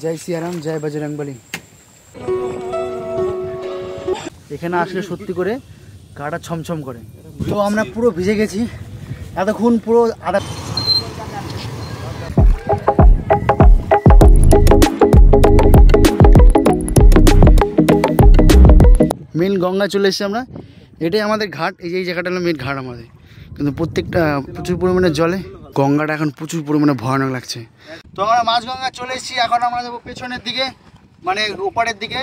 জয় সিয়ারাম, জয় বজরংবলী। এখানে আসলে সত্যি করে গাটা ছমছম করে। তো আমরা পুরো ভিজে গেছি এতক্ষণ, পুরো আধা মেন গঙ্গা চলে এসেছি আমরা। এটাই আমাদের ঘাট, এই জায়গাটা হলো মেন ঘাট আমাদের। কিন্তু প্রত্যেকটা প্রচুর পরিমাণে জলে, গঙ্গাটা এখন প্রচুর পরিমাণে ভয়ানক লাগছে। তো আমরা মাঝগঙ্গা চলে এসেছি, এখন আমরা যাবো পেছনের দিকে, মানে ওপারের দিকে।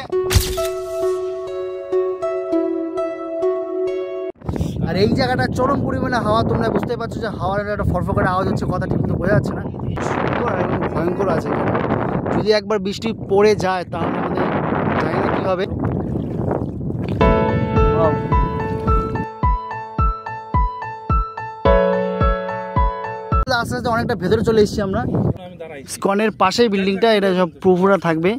আর এই জায়গাটা চরম পরিমাণে হাওয়া, তোমরা বুঝতে পারছো যে হাওয়ার একটা ফরফর আওয়াজ হচ্ছে, কথা ঠিক মতো বোঝা যাচ্ছে না। সুন্দর আর একদম ভয়ঙ্কর আছে। যদি একবার বৃষ্টি পড়ে যায় তাহলে আমাদের জানি না কী হবে। আস্তে আস্তে অনেকটা ভেতরে চলে এসেছি আমরা। স্কনের পাশেই বিল্ডিংটা, এটা সব প্রুফরা থাকবে।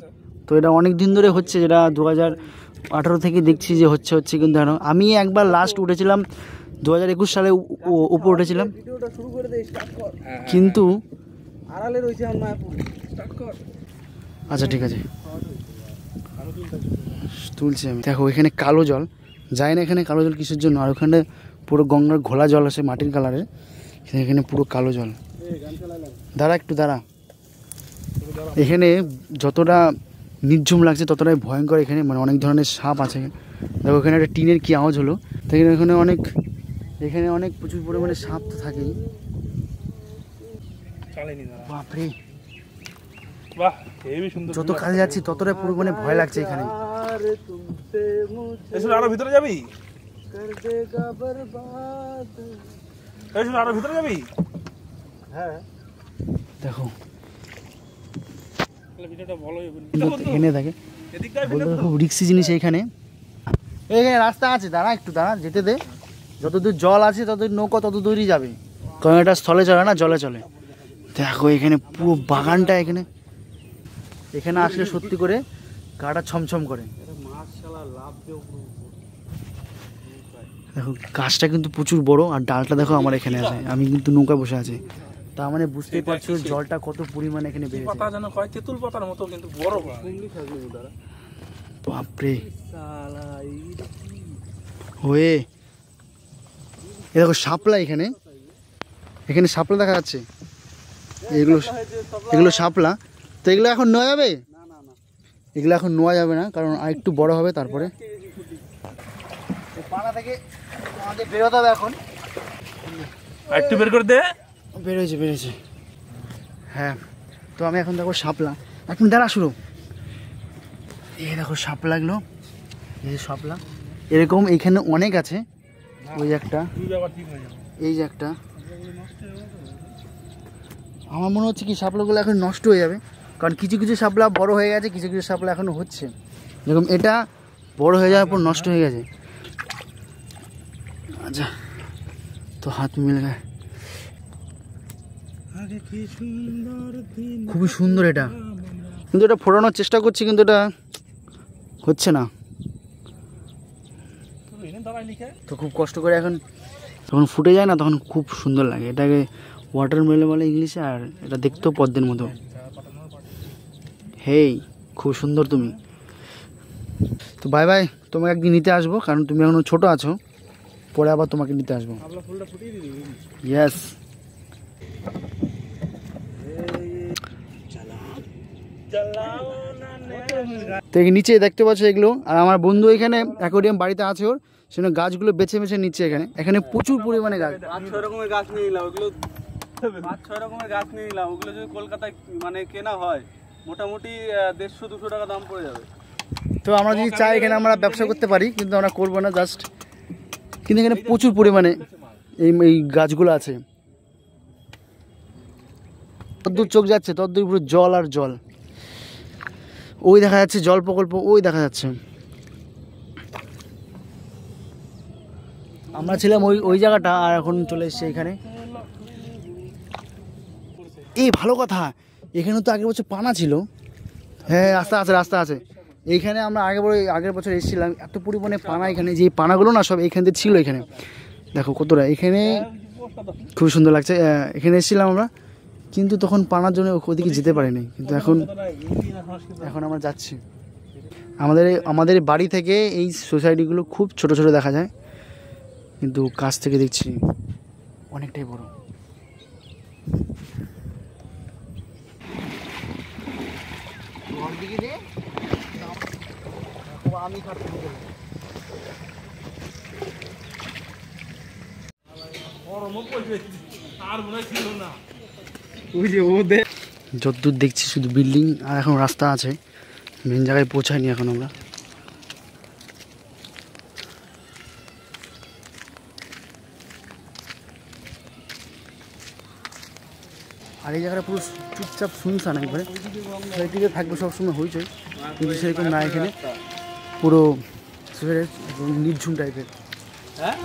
তো এটা অনেক দিন ধরে হচ্ছে, যেটা 2018 থেকে দেখছি যে হচ্ছে কিন্তু আমি একবার লাস্ট উঠেছিলাম 2021 সালে উপর উঠেছিলাম, কিন্তু আচ্ছা ঠিক আছে তুলছি আমি। দেখো এখানে কালো জল, যায় না এখানে কালো জল কিসের জন্য, আর ওখানে পুরো গঙ্গার ঘোলা জল আছে মাটির কালারের, এখানে পুরো কালো জল। দাঁড়া একটু দাঁড়া। এখানে যতটা নির্ঝুম লাগছে ততটাই ভয়ঙ্কর। এখানে মানে অনেক ধরনের সাপ আছে। দেখো এখানে একটা টিনের কি আওয়াজ হলো, এখানে অনেক প্রচুর পরিমাণে সাপ তো থাকেই। বাপরে, যত কাছে যাচ্ছি ততটাই পরিমাণে ভয় লাগছে এখানে। আরো ভিতরে যাবি, আরো ভিতরে যাবি। হ্যাঁ দেখো এখানে থাকে, খুব রিক্সি জিনিস এইখানে। এইখানে রাস্তা আছে, দাঁড়া একটু দাঁড়া, যেতে দে। যতদূর জল আছে ততদূর নৌকা তত দূরই যাবে, কারণ এটা স্থলে চলে না, জলে চলে। দেখো এখানে পুরো বাগানটা, এখানে আসলে সত্যি করে গাটা ছমছম করে। দেখো গাছটা কিন্তু প্রচুর বড়, আর ডালটা দেখো আমার এখানে আছে, আমি কিন্তু নৌকা বসে আছি। তার মানে বুঝতেই পারছো জলটা কত পরিমাণে এখানে বেড়েছে। পাতা যেন কয় তেঁতুল পাতার মতো, কিন্তু বড়। বাপরে, ওয়ে এ দেখো শাপলা, এখানে শাপলা দেখা যাচ্ছে। এগুলো শাপলা। তো এগুলো এখন নেওয়া যাবে? এগুলো এখন নেওয়া যাবে না, কারণ আর একটু বড় হবে তারপরে। পানা থেকে আমাদের বেরোতে হবে এখন। একটু বের করে দে। বেরোয়েছে। হ্যাঁ, তো আমি এখন দেখো শাপলা, এক মিনিট দাঁড়া শুরু। এই দেখো শাপলাগুলো, এই শাপলা এরকম এখানে অনেক আছে। ওই একটা, এই যে একটা, আমার মনে হচ্ছে কি শাপলাগুলো এখন নষ্ট হয়ে যাবে, কারণ কিছু কিছু শাপলা বড় হয়ে গেছে, কিছু কিছু শাপলা এখনো হচ্ছে। যেরকম এটা বড় হয়ে যাওয়ার পর নষ্ট হয়ে গেছে। আচ্ছা, তো হাত মিলে গেছে। খুবই সুন্দর এটা, কিন্তু এটা ফোটানোর চেষ্টা করছি, কিন্তু এটা হচ্ছে না। তো খুব কষ্ট করে এখন যখন ফুটে যায় না তখন খুব সুন্দর লাগে। এটাকে ওয়াটারমেলন বলে ইংলিশে, আর এটা দেখতেও পদ্মের মতো। হেই, খুব সুন্দর তুমি। তো বাই বাই, তোমাকে একদিন নিতে আসবো, কারণ তুমি এখনো ছোট আছো, পরে আবার তোমাকে নিতে আসবো। ইয়েস। তো নিচে দেখতে পাচ্ছ এগুলো, আর আমার বন্ধু এখানে অ্যাকোয়ারিয়াম বাড়িতে আছে ওর, সেখানে গাছগুলো বেছে বেছে নিচ্ছে। এখানে প্রচুর পরিমাণে গাছ, 5-6 রকমের গাছ নিয়ে নিলাম। ওগুলো 5-6 রকমের গাছ নিয়ে নিলাম। ওগুলো যদি কলকাতায় মানে কেনা হয় মোটামুটি 150-200 টাকা দাম পড়ে যাবে। তো আমরা যদি চাই এখানে আমরা ব্যবসা করতে পারি, কিন্তু আমরা করবো না, জাস্ট। কিন্তু এখানে প্রচুর পরিমাণে এই গাছগুলো আছে। তদ্দূর চোখ যাচ্ছে তদ্দূর পুরো জল আর জল। ওই দেখা যাচ্ছে জল প্রকল্প, ওই দেখা যাচ্ছে। আমরা ছিলাম ওই জায়গাটা, আর এখন চলে এসেছি এখানে। এই ভালো কথা, এখানে তো আগের বছর পানা ছিল। হ্যাঁ, রাস্তা আছে। এইখানে আমরা আগের বছর এসেছিলাম, এত পরিমাণে পানা এখানে, যে পানাগুলো না সব এখান থেকে ছিল। এখানে দেখো কতটা, এখানে খুব সুন্দর লাগছে। এখানে এসেছিলাম আমরা, কিন্তু তখন পানার জন্য ওদিকে যেতে পারিনি, কিন্তু এখন আমরা যাচ্ছি। আমাদের বাড়ি থেকে এই সোসাইটিগুলো খুব ছোট ছোট দেখা যায়, কিন্তু কাছ থেকে দেখছি অনেকটাই বড়। যতদূর দেখছি শুধু বিল্ডিং, আর এখন রাস্তা আছে, মেন জায়গায় পৌঁছায়নি এখন আমরা। আর এই জায়গাটা পুরো চুপচাপ শুনশান, একবারে সোসাইটিতে থাকবে সবসময় হইচই, কিন্তু সেরকম না, এখানে পুরো নির্ঝুম টাইপের। হ্যাঁ,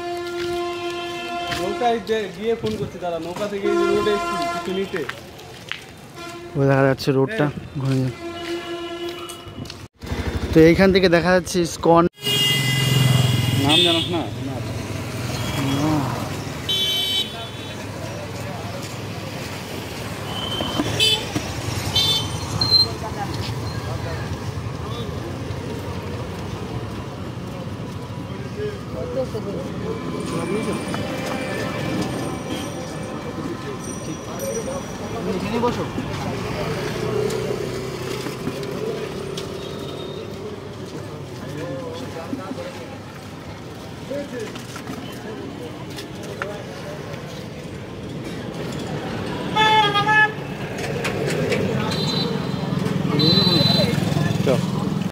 নৌকায় গিয়ে ফোন করছি দাদা, নৌকা থেকে রোডে কিছু নিতে। ওই দেখা যাচ্ছে রোডটা ঘুরে। তো এইখান থেকে দেখা যাচ্ছে ইসকন, নাম জানাস না? বসো।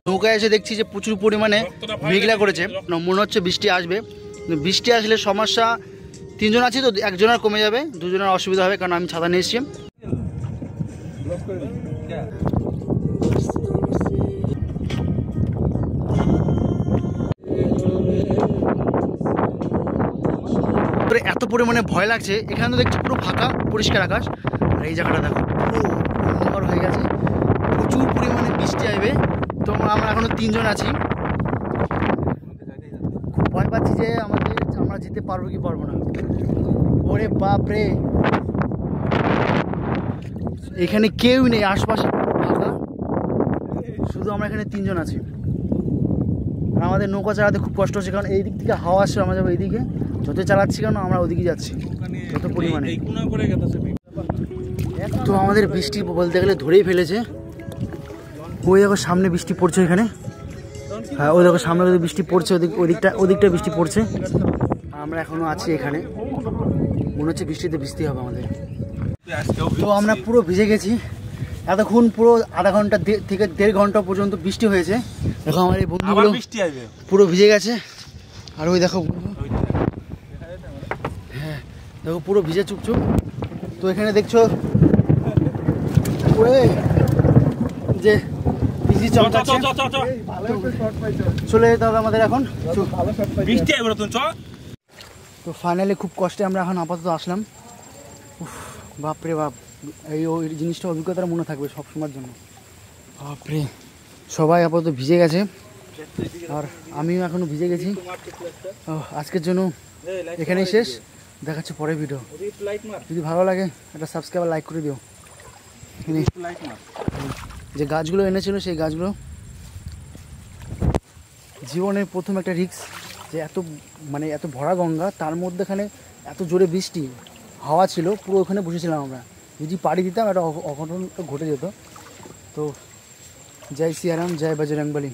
নৌকায় এসে দেখছি যে প্রচুর পরিমাণে মেঘলা করেছে, মনে হচ্ছে বৃষ্টি আসবে। বৃষ্টি আসলে সমস্যা, 3 জন আছি তো, একজনের কমে যাবে, 2 জনের অসুবিধা হবে, কারণ আমি ছাতা নিয়ে এসেছি। এত পরিমাণে ভয় লাগছে, এখানে তো দেখছি পুরো ফাঁকা পরিষ্কার আকাশ, আর এই জায়গাটা দেখো পুরো অন্ধকার হয়ে গেছে, প্রচুর পরিমাণে বৃষ্টি আসবে। তো আমরা এখনো 3 জন আছি, খুব ভয় পাচ্ছি যে আমরা যেতে পারবো কি পারবো না। ওরে বাপরে, এখানে কেউ নেই, আশপাশে ফাঁকা, শুধু আমরা এখানে 3 জন আছি। আর আমাদের নৌকা চালাতে খুব কষ্ট হচ্ছে, কারণ এই দিক থেকে হাওয়া আসছে, আমরা যাবো এইদিকে, যত চালাচ্ছি কেন আমরা ওদিকে যাচ্ছি যত পরিমাণে। তো আমাদের বৃষ্টি বলতে গেলে ধরেই ফেলেছে। ওই দেখো সামনে বৃষ্টি পড়ছে এখানে, হ্যাঁ ওই দেখো সামনে বৃষ্টি পড়ছে, ওদিকটা বৃষ্টি পড়ছে। আমরা এখনো আছি এখানে, মনে হচ্ছে বৃষ্টিতে ভিজতে হবে আমাদের। তো আমরা পুরো ভিজে গেছি, এতক্ষণ পুরো আধা ঘন্টা থেকে 1.5 ঘন্টা পর্যন্ত বৃষ্টি হয়েছে। দেখো আমার এই বন্ধুগুলো পুরো ভিজে গেছে, আর ওই দেখো, হ্যাঁ দেখো পুরো ভিজে চুপচুপ। তো এখানে দেখছো যে চলে যেতে হবে আমাদের এখন। তো ফাইনালি খুব কষ্টে আমরা এখন আপাতত আসলাম। বাপরে বাপ, ওই জিনিসটা অভিজ্ঞতার মনে থাকবে সব সময়ের জন্য। বাপরে, সবাই আপাতত ভিজে গেছে, আর আমিও এখনো ভিজে গেছি। আজকের জন্য এখানেই শেষ, দেখাচ্ছে পরের ভিডিও। যদি ভালো লাগে একটা সাবস্ক্রাইব লাইক করে দিও। যে গাছগুলো এনেছিল সেই গাছগুলো, জীবনের প্রথম একটা রিস্ক, যে এত ভরা গঙ্গা, তার মধ্যেখানে এত জোরে বৃষ্টি, হাওয়া ছিল, পুরো ওখানে বসেছিলাম আমরা। যদি পাড়ি দিতাম একটা অঘটন ঘটে যেত। তো জয় সিয়ারাম, জয় বজরংবলী।